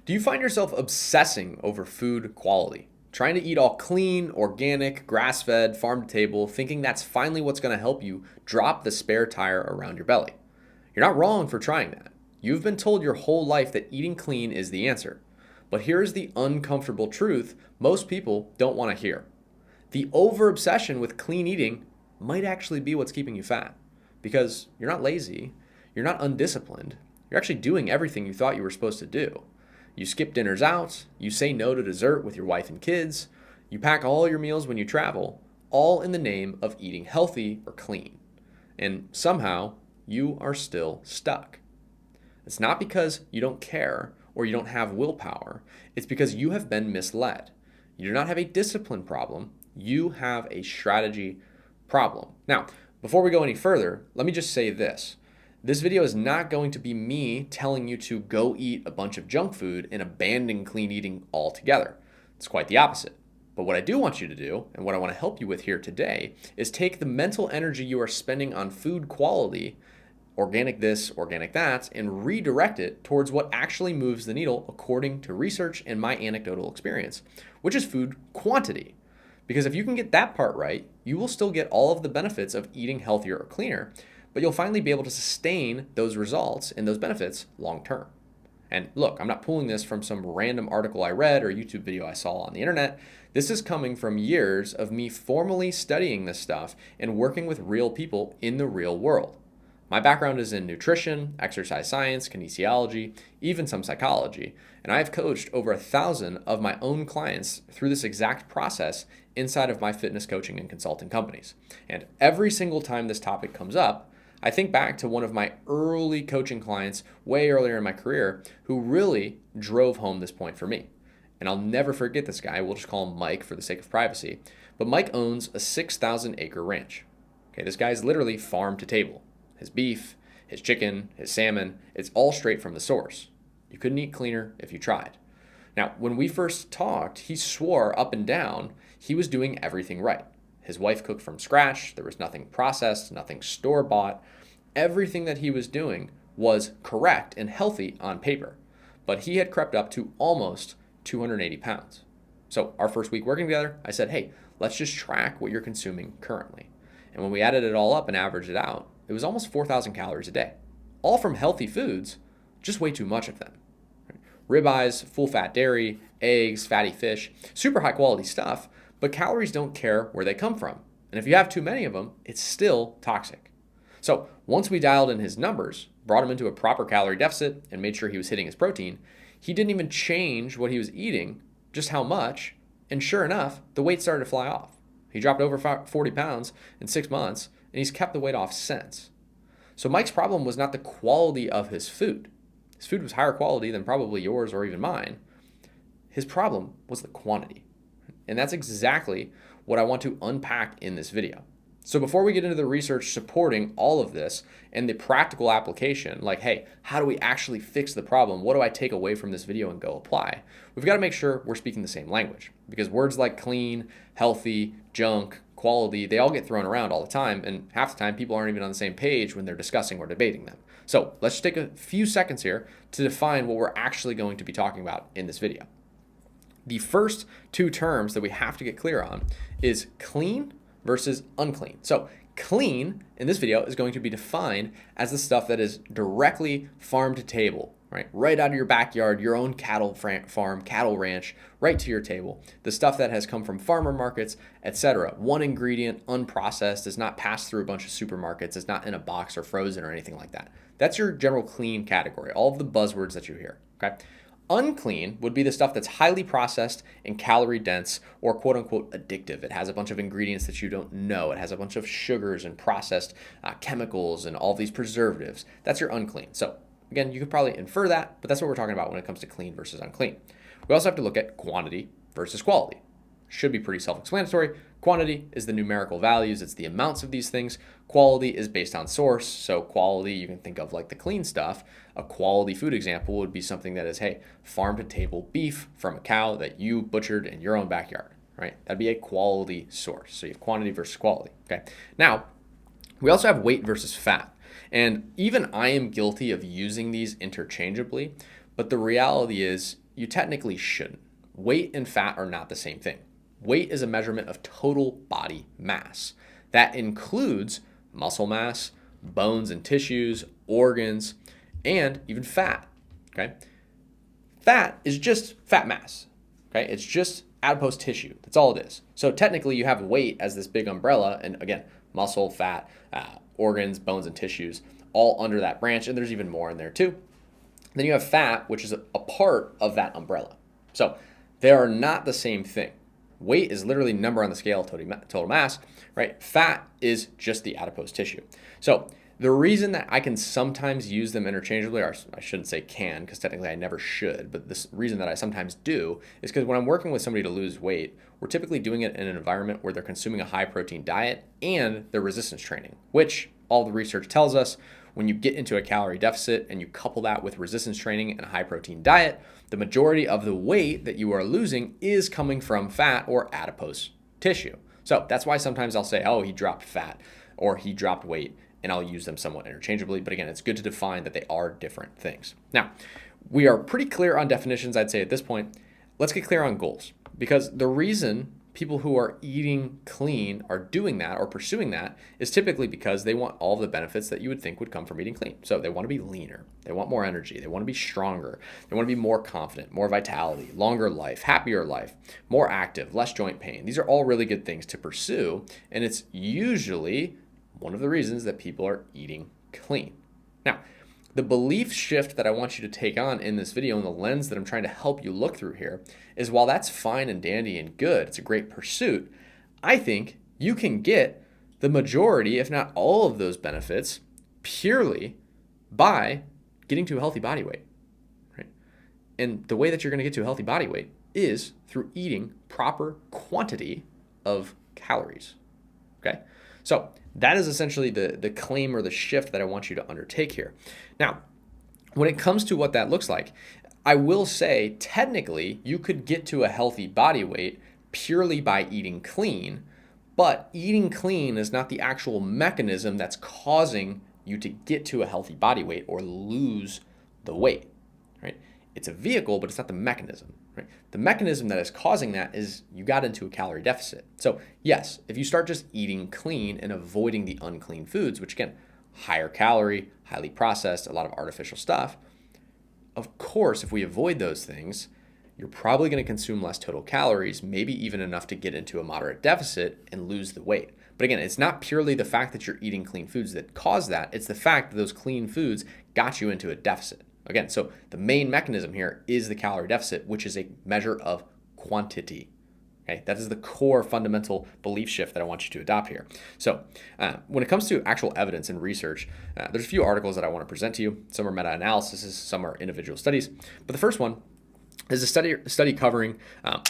Do you find yourself obsessing over food quality? Trying to eat all clean, organic, grass fed, farm to table, thinking that's finally what's going to help you drop the spare tire around your belly? You're not wrong for trying that. You've been told your whole life that eating clean is the answer. But here's the uncomfortable truth most people don't want to hear. The over obsession with clean eating might actually be what's keeping you fat. Because you're not lazy, you're not undisciplined, you're actually doing everything you thought you were supposed to do. You skip dinners out, you say no to dessert with your wife and kids, you pack all your meals when you travel, all in the name of eating healthy or clean. And somehow, you are still stuck. It's not because you don't care or you don't have willpower, it's because you have been misled. You do not have a discipline problem, you have a strategy problem. Now, before we go any further, let me just say this. This video is not going to be me telling you to go eat a bunch of junk food and abandon clean eating altogether. It's quite the opposite. But what I do want you to do, and what I want to help you with here today, is take the mental energy you are spending on food quality, organic this, organic that, and redirect it towards what actually moves the needle according to research and my anecdotal experience, which is food quantity. Because if you can get that part right, you will still get all of the benefits of eating healthier or cleaner, but you'll finally be able to sustain those results and those benefits long term. And look, I'm not pulling this from some random article I read or YouTube video I saw on the internet. This is coming from years of me formally studying this stuff and working with real people in the real world. My background is in nutrition, exercise science, kinesiology, even some psychology, and I have coached over 1,000 of my own clients through this exact process inside of my fitness coaching and consulting companies. And every single time this topic comes up, I think back to one of my early coaching clients way earlier in my career who really drove home this point for me. And I'll never forget this guy. We'll just call him Mike for the sake of privacy. But Mike owns a 6,000 acre ranch. Okay, this guy's literally farm to table. His beef, his chicken, his salmon, it's all straight from the source. You couldn't eat cleaner if you tried. Now, when we first talked, he swore up and down he was doing everything right. His wife cooked from scratch. There was nothing processed, nothing store-bought. Everything that he was doing was correct and healthy on paper. But he had crept up to almost 280 pounds. So our first week working together, I said, hey, let's just track what you're consuming currently. And when we added it all up and averaged it out, it was almost 4,000 calories a day. All from healthy foods, just way too much of them. Ribeyes, full-fat dairy, eggs, fatty fish, super high-quality stuff, but calories don't care where they come from. And if you have too many of them, it's still toxic. So once we dialed in his numbers, brought him into a proper calorie deficit, and made sure he was hitting his protein, he didn't even change what he was eating, just how much, and sure enough, the weight started to fly off. He dropped over 40 pounds in 6 months, and he's kept the weight off since. So Mike's problem was not the quality of his food. His food was higher quality than probably yours or even mine. His problem was the quantity. And that's exactly what I want to unpack in this video. So before we get into the research supporting all of this and the practical application, like, hey, how do we actually fix the problem? What do I take away from this video and go apply? We've got to make sure we're speaking the same language, because words like clean, healthy, junk, quality, they all get thrown around all the time, and half the time people aren't even on the same page when they're discussing or debating them. So let's just take a few seconds here to define what we're actually going to be talking about in this video. The first two terms that we have to get clear on is clean versus unclean. So clean in this video is going to be defined as the stuff that is directly farm to table, right out of your backyard, your own cattle farm, cattle ranch, right to your table. The stuff that has come from farmer markets, etc. One ingredient, unprocessed, does not pass through a bunch of supermarkets. It's not in a box or frozen or anything like that. That's your general clean category, all of the buzzwords that you hear, okay? Unclean would be the stuff that's highly processed and calorie dense or quote unquote addictive. It has a bunch of ingredients that you don't know. It has a bunch of sugars and processed chemicals and all these preservatives. That's your unclean. So again, you could probably infer that, but that's what we're talking about when it comes to clean versus unclean. We also have to look at quantity versus quality. Should be pretty self-explanatory. Quantity is the numerical values. It's the amounts of these things. Quality is based on source. So quality, you can think of like the clean stuff. A quality food example would be something that is, hey, farm to table beef from a cow that you butchered in your own backyard, right? That'd be a quality source. So you have quantity versus quality, okay? Now, we also have weight versus fat. And even I am guilty of using these interchangeably, but the reality is you technically shouldn't. Weight and fat are not the same thing. Weight is a measurement of total body mass. That includes muscle mass, bones and tissues, organs, and even fat. Okay? Fat is just fat mass. Okay? It's just adipose tissue. That's all it is. So technically you have weight as this big umbrella, and again, muscle, fat, organs, bones, and tissues all under that branch, and there's even more in there too. Then you have fat, which is a part of that umbrella. So they are not the same thing. Weight is literally number on the scale of total mass, right? Fat is just the adipose tissue. So the reason that I can sometimes use them interchangeably, or I shouldn't say can, because technically I never should, but this reason that I sometimes do is because when I'm working with somebody to lose weight, we're typically doing it in an environment where they're consuming a high protein diet and they're resistance training, which all the research tells us when you get into a calorie deficit and you couple that with resistance training and a high protein diet, the majority of the weight that you are losing is coming from fat or adipose tissue. So that's why sometimes I'll say, oh, he dropped fat or he dropped weight, and I'll use them somewhat interchangeably. But again, it's good to define that they are different things. Now, we are pretty clear on definitions, I'd say at this point. Let's get clear on goals, because the reason people who are eating clean are doing that or pursuing that is typically because they want all of the benefits that you would think would come from eating clean. So they want to be leaner, they want more energy, they want to be stronger, they want to be more confident, more vitality, longer life, happier life, more active, less joint pain. These are all really good things to pursue, and it's usually one of the reasons that people are eating clean. Now, the belief shift that I want you to take on in this video and the lens that I'm trying to help you look through here is, while that's fine and dandy and good, it's a great pursuit, I think you can get the majority, if not all of those benefits purely by getting to a healthy body weight, right? And the way that you're going to get to a healthy body weight is through eating proper quantity of calories, okay? So that is essentially the claim or the shift that I want you to undertake here. Now, when it comes to what that looks like, I will say technically you could get to a healthy body weight purely by eating clean, but eating clean is not the actual mechanism that's causing you to get to a healthy body weight or lose the weight, right? It's a vehicle, but it's not the mechanism, right? The mechanism that is causing that is you got into a calorie deficit. So yes, if you start just eating clean and avoiding the unclean foods, which again, higher calorie, highly processed, a lot of artificial stuff, of course, if we avoid those things, you're probably going to consume less total calories, maybe even enough to get into a moderate deficit and lose the weight. But again, it's not purely the fact that you're eating clean foods that cause that. It's the fact that those clean foods got you into a deficit. Again, so the main mechanism here is the calorie deficit, which is a measure of quantity. Okay, that is the core fundamental belief shift that I want you to adopt here. So when it comes to actual evidence and research, there's a few articles that I want to present to you. Some are meta-analyses, some are individual studies. But the first one is a study covering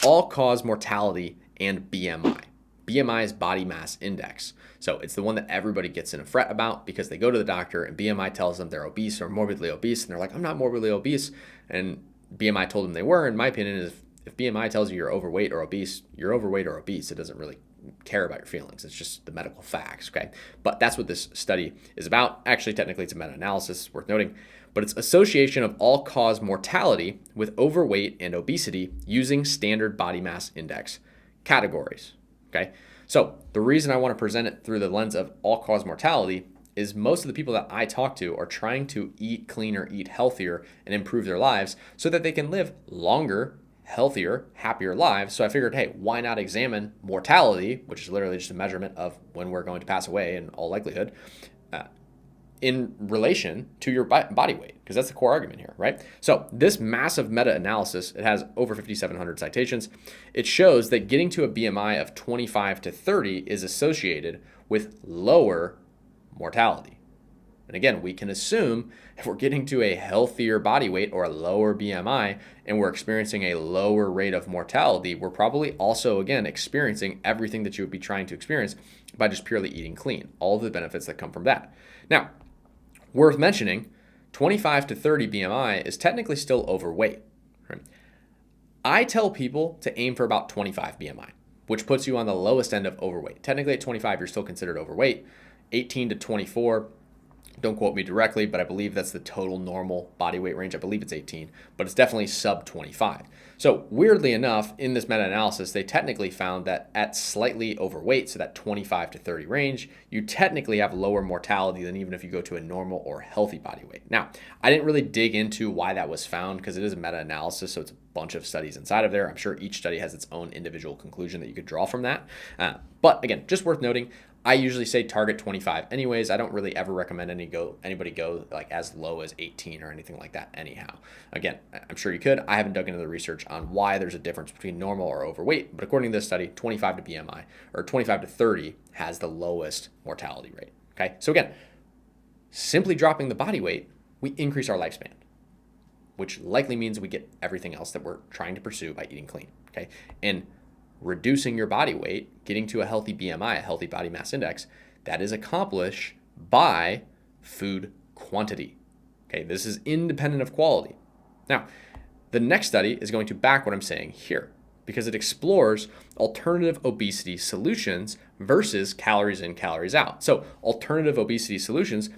all-cause mortality and BMI. BMI is body mass index. So it's the one that everybody gets in a fret about because they go to the doctor and BMI tells them they're obese or morbidly obese. And they're like, I'm not morbidly obese. And BMI told them they were. And my opinion is, if BMI tells you you're overweight or obese, you're overweight or obese. It doesn't really care about your feelings. It's just the medical facts, okay? But that's what this study is about. Actually, technically, it's a meta-analysis, worth noting. But it's association of all-cause mortality with overweight and obesity using standard body mass index categories, okay? So the reason I want to present it through the lens of all-cause mortality is most of the people that I talk to are trying to eat cleaner, eat healthier, and improve their lives so that they can live longer, healthier, happier lives. So I figured, hey, why not examine mortality, which is literally just a measurement of when we're going to pass away in all likelihood, in relation to your body weight, because that's the core argument here, right? So this massive meta-analysis, it has over 5,700 citations. It shows that getting to a BMI of 25 to 30 is associated with lower mortality. And again, we can assume if we're getting to a healthier body weight or a lower BMI and we're experiencing a lower rate of mortality, we're probably also, again, experiencing everything that you would be trying to experience by just purely eating clean, all of the benefits that come from that. Now, worth mentioning, 25 to 30 BMI is technically still overweight. Right? I tell people to aim for about 25 BMI, which puts you on the lowest end of overweight. Technically at 25, you're still considered overweight. 18 to 24, Don't quote me directly, but I believe that's the total normal body weight range. I believe it's 18, but it's definitely sub 25. So weirdly enough, in this meta-analysis, they technically found that at slightly overweight, so that 25 to 30 range, you technically have lower mortality than even if you go to a normal or healthy body weight. Now, I didn't really dig into why that was found because it is a meta-analysis, so it's a bunch of studies inside of there. I'm sure each study has its own individual conclusion that you could draw from that. But again, just worth noting, I usually say target 25 anyways. I don't really ever recommend anybody go like as low as 18 or anything like that anyhow. Again, I'm sure you could. I haven't dug into the research on why there's a difference between normal or overweight, but according to this study, 25 to BMI or 25 to 30 has the lowest mortality rate. Okay, so again, simply dropping the body weight, we increase our lifespan, which likely means we get everything else that we're trying to pursue by eating clean. Okay, and reducing your body weight, getting to a healthy BMI, a healthy body mass index, that is accomplished by food quantity. Okay, this is independent of quality. Now, the next study is going to back what I'm saying here because it explores alternative obesity solutions versus calories in, calories out. So alternative obesity solutions,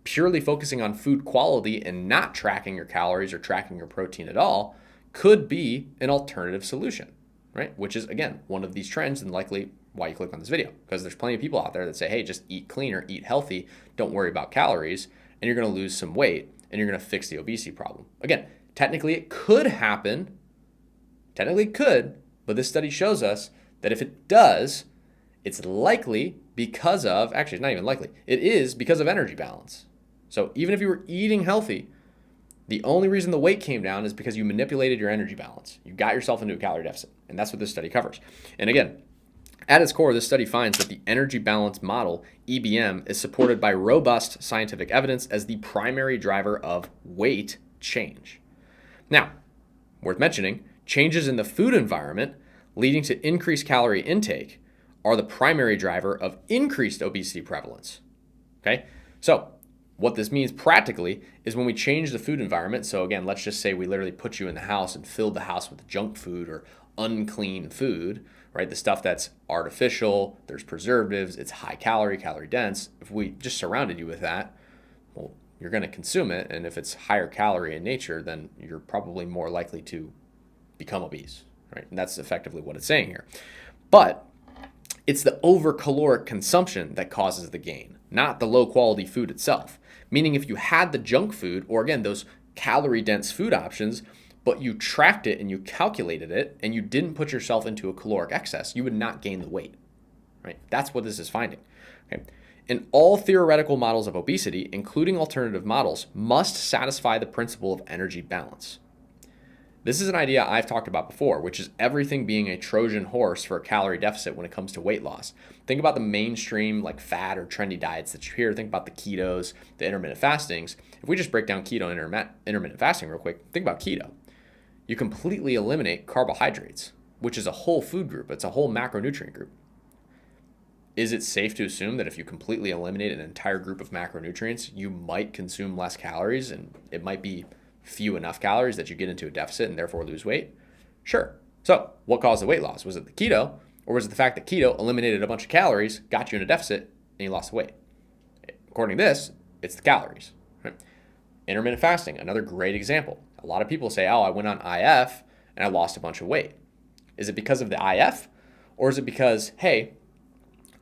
purely focusing on food quality and not tracking your calories or tracking your protein at all, could be an alternative solution. Right? Which is, again, one of these trends and likely why you click on this video, because there's plenty of people out there that say, hey, just eat cleaner, eat healthy, don't worry about calories, and you're going to lose some weight and you're going to fix the obesity problem. Again, technically it could happen. Technically it could, but this study shows us that if it does, it's likely because of, actually, it's not even likely, it is because of energy balance. So even if you were eating healthy, the only reason the weight came down is because you manipulated your energy balance. You got yourself into a calorie deficit, and that's what this study covers. And again, at its core, this study finds that the energy balance model, EBM, is supported by robust scientific evidence as the primary driver of weight change. Now, worth mentioning, changes in the food environment leading to increased calorie intake are the primary driver of increased obesity prevalence. Okay? So, what this means practically is when we change the food environment, so again, let's just say we literally put you in the house and filled the house with junk food or unclean food, right? The stuff that's artificial, there's preservatives, it's high calorie, calorie dense. If we just surrounded you with that, well, you're going to consume it. And if it's higher calorie in nature, then you're probably more likely to become obese, right? And that's effectively what it's saying here. But it's the over-caloric consumption that causes the gain, not the low-quality food itself. Meaning if you had the junk food, or again, those calorie-dense food options, but you tracked it and you calculated it and you didn't put yourself into a caloric excess, you would not gain the weight, right? That's what this is finding. Okay. And all theoretical models of obesity, including alternative models, must satisfy the principle of energy balance. This is an idea I've talked about before, which is everything being a Trojan horse for a calorie deficit when it comes to weight loss. Think about the mainstream like fad or trendy diets that you hear. Think about the ketos, the intermittent fastings. If we just break down keto and intermittent fasting real quick, think about keto. You completely eliminate carbohydrates, which is a whole food group. It's a whole macronutrient group. Is it safe to assume that if you completely eliminate an entire group of macronutrients, you might consume less calories and it might be few enough calories that you get into a deficit and therefore lose weight? Sure. So what caused the weight loss? Was it the keto, or was it the fact that keto eliminated a bunch of calories, got you in a deficit, and you lost the weight? According to this, it's the calories. Right? Intermittent fasting, another great example. A lot of people say, oh, I went on IF and I lost a bunch of weight. Is it because of the IF, or is it because, hey,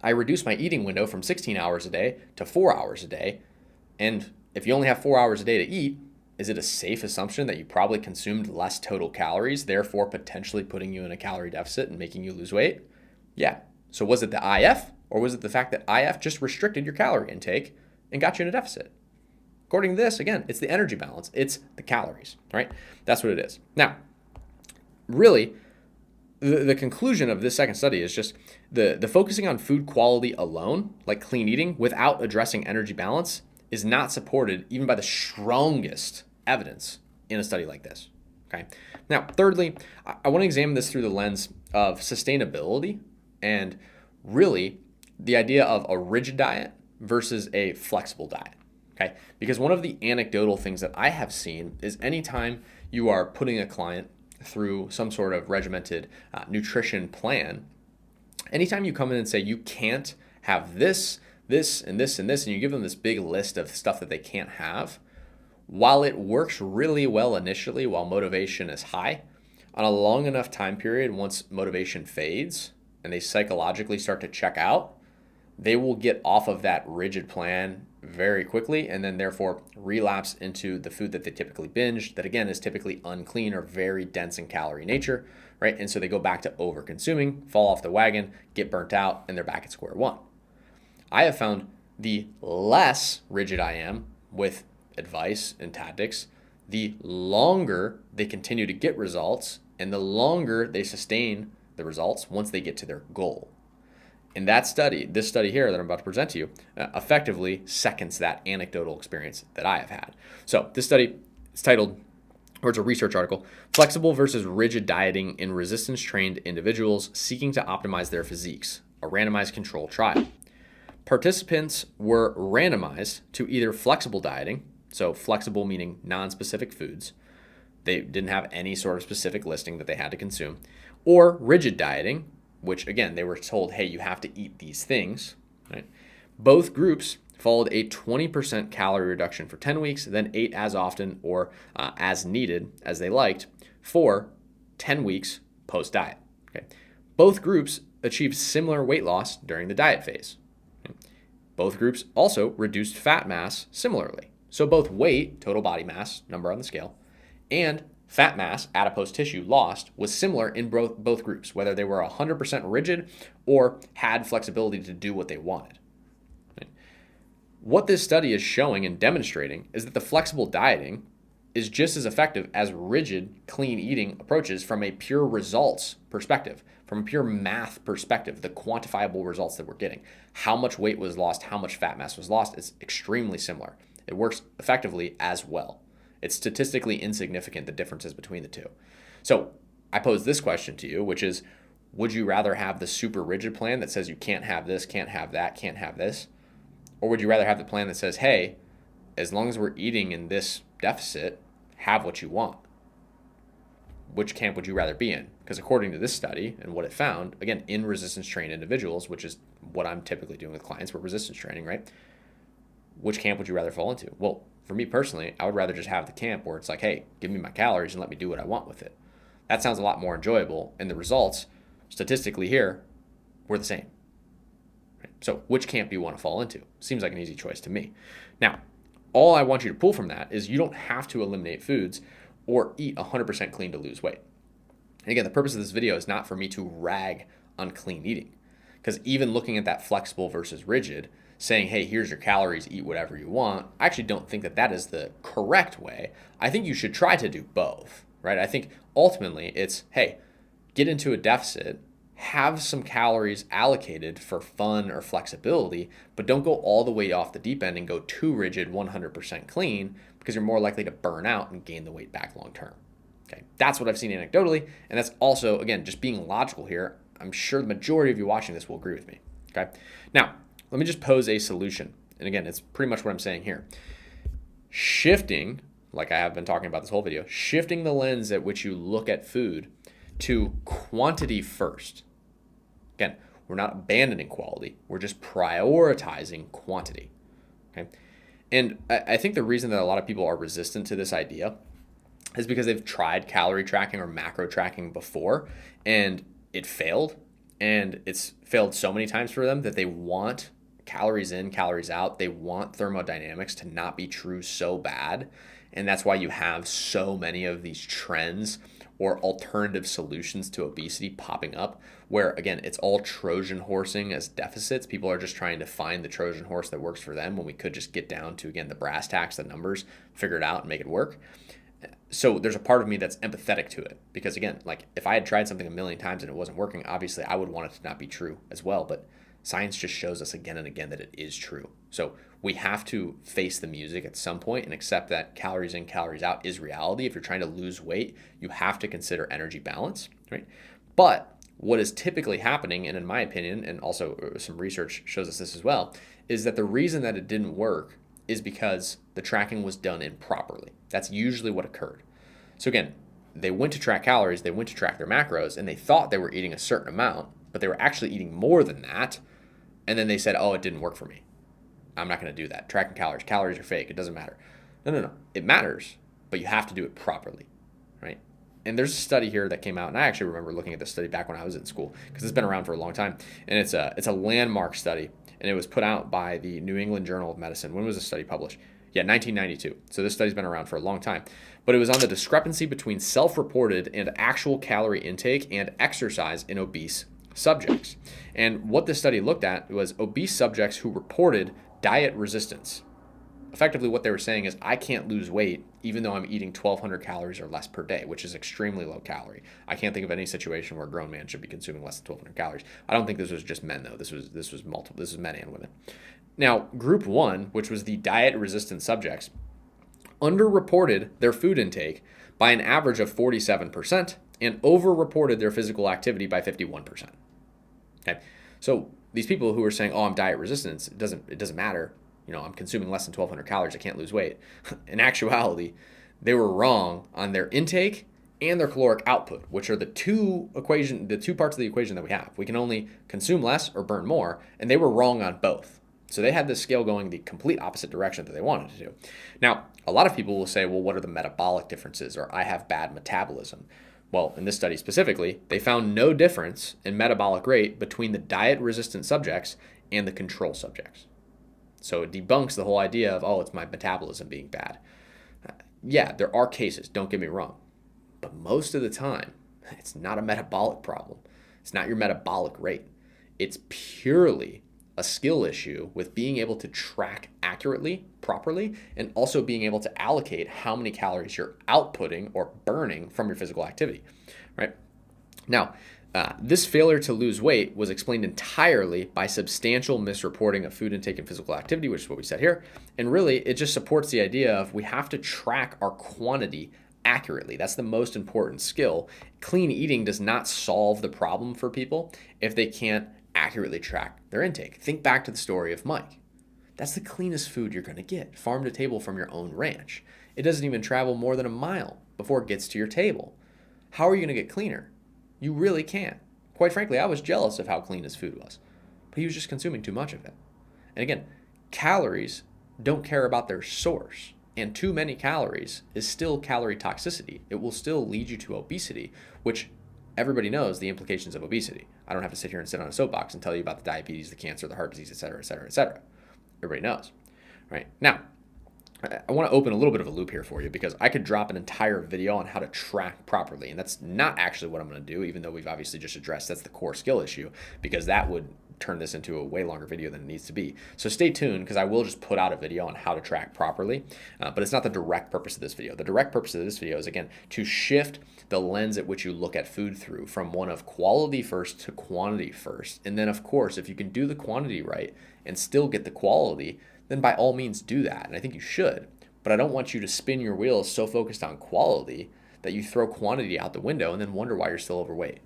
I reduced my eating window from 16 hours a day to 4 hours a day, and if you only have 4 hours a day to eat, is it a safe assumption that you probably consumed less total calories, therefore potentially putting you in a calorie deficit and making you lose weight? Yeah. So was it the IF, or was it the fact that IF just restricted your calorie intake and got you in a deficit? According to this, again, it's the energy balance. It's the calories, right? That's what it is. Now, really, the conclusion of this second study is just the focusing on food quality alone, like clean eating, without addressing energy balance, is not supported even by the strongest evidence in a study like this. Okay. Now, thirdly, I want to examine this through the lens of sustainability and really the idea of a rigid diet versus a flexible diet. Okay. Because one of the anecdotal things that I have seen is anytime you are putting a client through some sort of regimented nutrition plan, anytime you come in and say you can't have this this and this and this, and you give them this big list of stuff that they can't have, while it works really well initially while motivation is high, on a long enough time period, once motivation fades and they psychologically start to check out, they will get off of that rigid plan very quickly and then therefore relapse into the food that they typically binge, that again is typically unclean or very dense in calorie nature, right? And so they go back to over consuming, fall off the wagon, get burnt out, and they're back at square one. I have found the less rigid I am with advice and tactics, the longer they continue to get results and the longer they sustain the results once they get to their goal. And that study, this study here that I'm about to present to you, effectively seconds that anecdotal experience that I have had. So this study is titled, or it's a research article, Flexible versus Rigid Dieting in Resistance-Trained Individuals Seeking to Optimize Their Physiques, a randomized control trial. Participants were randomized to either flexible dieting, so flexible meaning non-specific foods, they didn't have any sort of specific listing that they had to consume, or rigid dieting, which again, they were told, hey, you have to eat these things, right? Both groups followed a 20% calorie reduction for 10 weeks, then ate as often or as needed as they liked for 10 weeks post-diet. Okay? Both groups achieved similar weight loss during the diet phase. Okay? Both groups also reduced fat mass similarly. So both weight, total body mass, number on the scale, and fat mass, adipose tissue lost, was similar in both groups, whether they were 100% rigid or had flexibility to do what they wanted. Right? What this study is showing and demonstrating is that the flexible dieting is just as effective as rigid, clean eating approaches from a pure results perspective, from a pure math perspective, the quantifiable results that we're getting. How much weight was lost, how much fat mass was lost is extremely similar. It works effectively as well. It's statistically insignificant, the differences between the two. So I pose this question to you, which is, would you rather have the super rigid plan that says you can't have this, can't have that, can't have this? Or would you rather have the plan that says, hey, as long as we're eating in this deficit, have what you want? Which camp would you rather be in? Because according to this study and what it found, again, in resistance trained individuals, which is what I'm typically doing with clients, we're resistance training, right? Which camp would you rather fall into? Well, for me personally, I would rather just have the camp where it's like, hey, give me my calories and let me do what I want with it. That sounds a lot more enjoyable, and the results, statistically here, were the same. Right? So which camp do you want to fall into? Seems like an easy choice to me. Now, all I want you to pull from that is you don't have to eliminate foods or eat 100% clean to lose weight. And again, the purpose of this video is not for me to rag on clean eating, because even looking at that flexible versus rigid, saying, hey, here's your calories, eat whatever you want, I actually don't think that that is the correct way. I think you should try to do both, right? I think ultimately it's, hey, get into a deficit, have some calories allocated for fun or flexibility, but don't go all the way off the deep end and go too rigid, 100% clean, because you're more likely to burn out and gain the weight back long term. Okay, that's what I've seen anecdotally, and that's also, again, just being logical here. I'm sure the majority of you watching this will agree with me. Okay, now, let me just pose a solution. And again, it's pretty much what I'm saying here. Shifting, like I have been talking about this whole video, shifting the lens at which you look at food to quantity first. Again, we're not abandoning quality. We're just prioritizing quantity. Okay? And I think the reason that a lot of people are resistant to this idea is because they've tried calorie tracking or macro tracking before, and it failed. And it's failed so many times for them that they want calories in, calories out. They want thermodynamics to not be true so bad. And that's why you have so many of these trends or alternative solutions to obesity popping up, where again, it's all Trojan horsing as deficits. People are just trying to find the Trojan horse that works for them when we could just get down to, again, the brass tacks, the numbers, figure it out and make it work. So there's a part of me that's empathetic to it, because again, like if I had tried something a million times and it wasn't working, obviously I would want it to not be true as well. But science just shows us again and again that it is true. So we have to face the music at some point and accept that calories in, calories out is reality. If you're trying to lose weight, you have to consider energy balance, right? But what is typically happening, and in my opinion, and also some research shows us this as well, is that the reason that it didn't work is because the tracking was done improperly. That's usually what occurred. So again, they went to track calories, they went to track their macros, and they thought they were eating a certain amount, but they were actually eating more than that. And then they said, oh, it didn't work for me. I'm not going to do that. Tracking calories. Calories are fake. It doesn't matter. No. It matters, but you have to do it properly, right? And there's a study here that came out, and I actually remember looking at this study back when I was in school because it's been around for a long time, and it's a landmark study, and it was put out by the New England Journal of Medicine. When was the study published? Yeah, 1992. So this study's been around for a long time. But it was on the discrepancy between self-reported and actual calorie intake and exercise in obese subjects. And what this study looked at was obese subjects who reported diet resistance. Effectively, what they were saying is, I can't lose weight even though I'm eating 1,200 calories or less per day, which is extremely low calorie. I can't think of any situation where a grown man should be consuming less than 1,200 calories. I don't think this was just men, though. This was multiple. This was men and women. Now, group one, which was the diet-resistant subjects, underreported their food intake by an average of 47% and overreported their physical activity by 51%. Okay, so these people who are saying, "Oh, I'm diet resistant. It doesn't matter. I'm consuming less than 1,200 calories. I can't lose weight." In actuality, they were wrong on their intake and their caloric output, which are the two parts of the equation that we have. We can only consume less or burn more, and they were wrong on both. So they had this scale going the complete opposite direction that they wanted to do. Now, a lot of people will say, well, what are the metabolic differences? Or I have bad metabolism. Well, in this study specifically, they found no difference in metabolic rate between the diet-resistant subjects and the control subjects. So it debunks the whole idea of, oh, it's my metabolism being bad. Yeah, there are cases, don't get me wrong. But most of the time, it's not a metabolic problem. It's not your metabolic rate. It's purely a skill issue with being able to track accurately, properly, and also being able to allocate how many calories you're outputting or burning from your physical activity, right? Now, this failure to lose weight was explained entirely by substantial misreporting of food intake and physical activity, which is what we said here. And really, it just supports the idea of we have to track our quantity accurately. That's the most important skill. Clean eating does not solve the problem for people if they can't accurately track their intake. Think back to the story of Mike. That's the cleanest food you're going to get, farm to table from your own ranch. It doesn't even travel more than a mile before it gets to your table. How are you going to get cleaner? You really can't. Quite frankly, I was jealous of how clean his food was, but he was just consuming too much of it. And again, calories don't care about their source, and too many calories is still calorie toxicity. It will still lead you to obesity, which everybody knows the implications of obesity. I don't have to sit here and sit on a soapbox and tell you about the diabetes, the cancer, the heart disease, et cetera, et cetera, et cetera. Everybody knows, right? Now, I want to open a little bit of a loop here for you because I could drop an entire video on how to track properly. And that's not actually what I'm going to do, even though we've obviously just addressed that's the core skill issue, because that would turn this into a way longer video than it needs to be. So stay tuned because I will just put out a video on how to track properly, but it's not the direct purpose of this video. The direct purpose of this video is, again, to shift the lens at which you look at food through from one of quality first to quantity first. And then, of course, if you can do the quantity right and still get the quality, then by all means do that. And I think you should. But I don't want you to spin your wheels so focused on quality that you throw quantity out the window and then wonder why you're still overweight.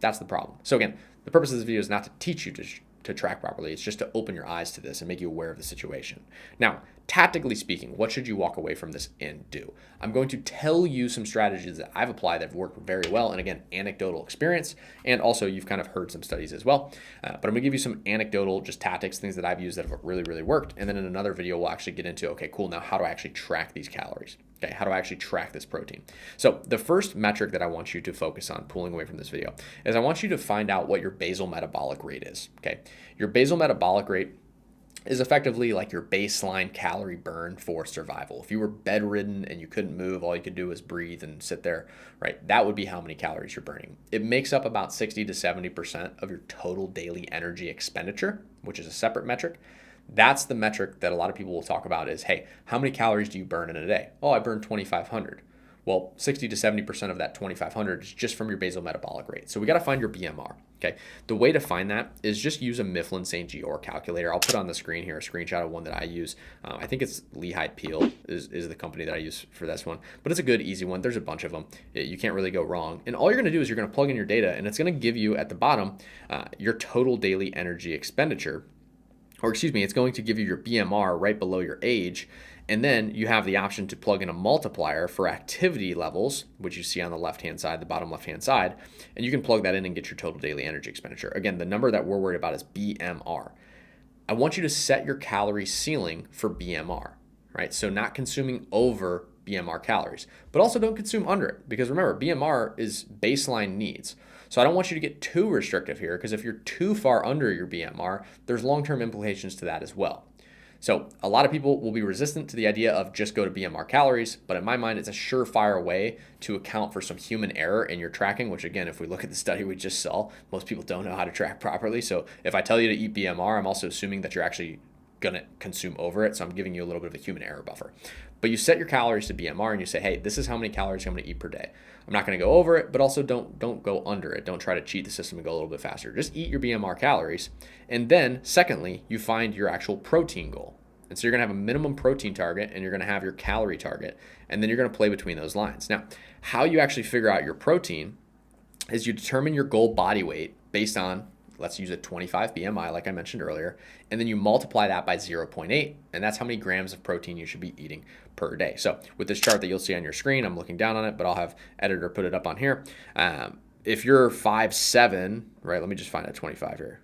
That's the problem. So again, the purpose of this video is not to teach you to track properly. It's just to open your eyes to this and make you aware of the situation. Now, tactically speaking, what should you walk away from this and do? I'm going to tell you some strategies that I've applied that have worked very well. And again, anecdotal experience. And also you've kind of heard some studies as well. But I'm going to give you some anecdotal just tactics, things that I've used that have really, really worked. And then in another video, we'll actually get into, okay, cool, now how do I actually track these calories? Okay, how do I actually track this protein? So the first metric that I want you to focus on pulling away from this video is I want you to find out what your basal metabolic rate is. Okay, your basal metabolic rate is effectively like your baseline calorie burn for survival. If you were bedridden and you couldn't move, all you could do was breathe and sit there, right? That would be how many calories you're burning. It makes up about 60 to 70% of your total daily energy expenditure, which is a separate metric. That's the metric that a lot of people will talk about is, hey, how many calories do you burn in a day? Oh, I burn 2,500. Well, 60 to 70% of that 2,500 is just from your basal metabolic rate. So we got to find your BMR, okay? The way to find that is just use a Mifflin St. George calculator. I'll put on the screen here a screenshot of one that I use. I think it's Lehigh Peel is the company that I use for this one, but it's a good, easy one. There's a bunch of them. You can't really go wrong. And all you're going to do is you're going to plug in your data, and it's going to give you at the bottom your total daily energy expenditure. Or excuse me, it's going to give you your BMR right below your age. And then you have the option to plug in a multiplier for activity levels, which you see on the left-hand side, the bottom left-hand side. And you can plug that in and get your total daily energy expenditure. Again, the number that we're worried about is BMR. I want you to set your calorie ceiling for BMR, right? So not consuming over BMR calories, but also don't consume under it, because remember, BMR is baseline needs. So I don't want you to get too restrictive here, because if you're too far under your BMR, there's long-term implications to that as well. So a lot of people will be resistant to the idea of just go to BMR calories, but in my mind, it's a surefire way to account for some human error in your tracking, which again, if we look at the study we just saw, most people don't know how to track properly. So if I tell you to eat BMR, I'm also assuming that you're actually gonna consume over it. So I'm giving you a little bit of a human error buffer. But you set your calories to BMR and you say, hey, this is how many calories I'm gonna eat per day. I'm not gonna go over it, but also don't go under it. Don't try to cheat the system and go a little bit faster. Just eat your BMR calories. And then secondly, you find your actual protein goal. And so you're gonna have a minimum protein target and you're gonna have your calorie target. And then you're gonna play between those lines. Now, how you actually figure out your protein is you determine your goal body weight based on, let's use a 25 BMI, like I mentioned earlier, and then you multiply that by 0.8, and that's how many grams of protein you should be eating per day. So with this chart that you'll see on your screen, I'm looking down on it, but I'll have editor put it up on here. If you're 5'7", right, let me just find a 25 here.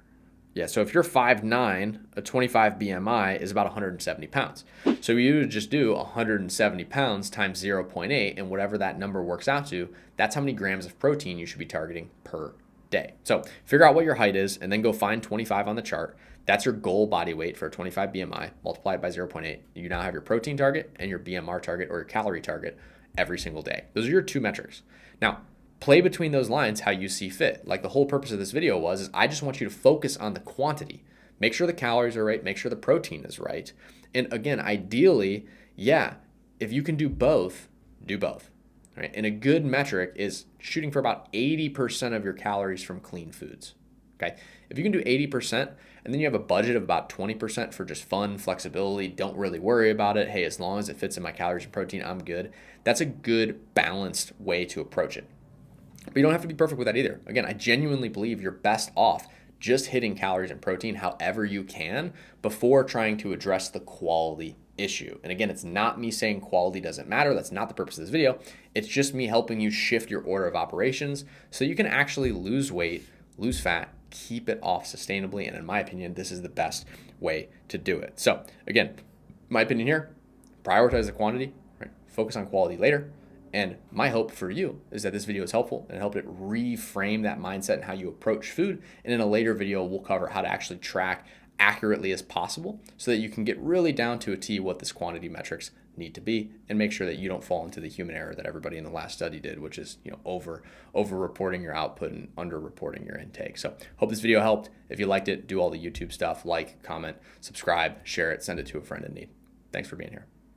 Yeah, so if you're 5'9", a 25 BMI is about 170 pounds. So you would just do 170 pounds times 0.8, and whatever that number works out to, that's how many grams of protein you should be targeting per day. So figure out what your height is and then go find 25 on the chart. That's your goal body weight for a 25 BMI, multiply it by 0.8. You now have your protein target and your BMR target or your calorie target every single day. Those are your two metrics. Now, play between those lines how you see fit. Like the whole purpose of this video is I just want you to focus on the quantity. Make sure the calories are right, make sure the protein is right. And again, ideally, yeah, if you can do both, do both. Right? And a good metric is shooting for about 80% of your calories from clean foods. Okay? If you can do 80% and then you have a budget of about 20% for just fun, flexibility, don't really worry about it. Hey, as long as it fits in my calories and protein, I'm good. That's a good balanced way to approach it. But you don't have to be perfect with that either. Again, I genuinely believe you're best off just hitting calories and protein however you can before trying to address the quality issue. And again, it's not me saying quality doesn't matter. That's not the purpose of this video. It's just me helping you shift your order of operations so you can actually lose weight, lose fat, keep it off sustainably. And in my opinion, this is the best way to do it. So again, my opinion here, prioritize the quantity, right? Focus on quality later. And my hope for you is that this video is helpful and helped it reframe that mindset and how you approach food. And in a later video, we'll cover how to actually track accurately as possible so that you can get really down to a T what this quantity metrics need to be and make sure that you don't fall into the human error that everybody in the last study did, which is over reporting your output and under reporting your intake. So hope this video helped. If you liked it, do all the YouTube stuff, like, comment, subscribe, share it, send it to a friend in need. Thanks for being here.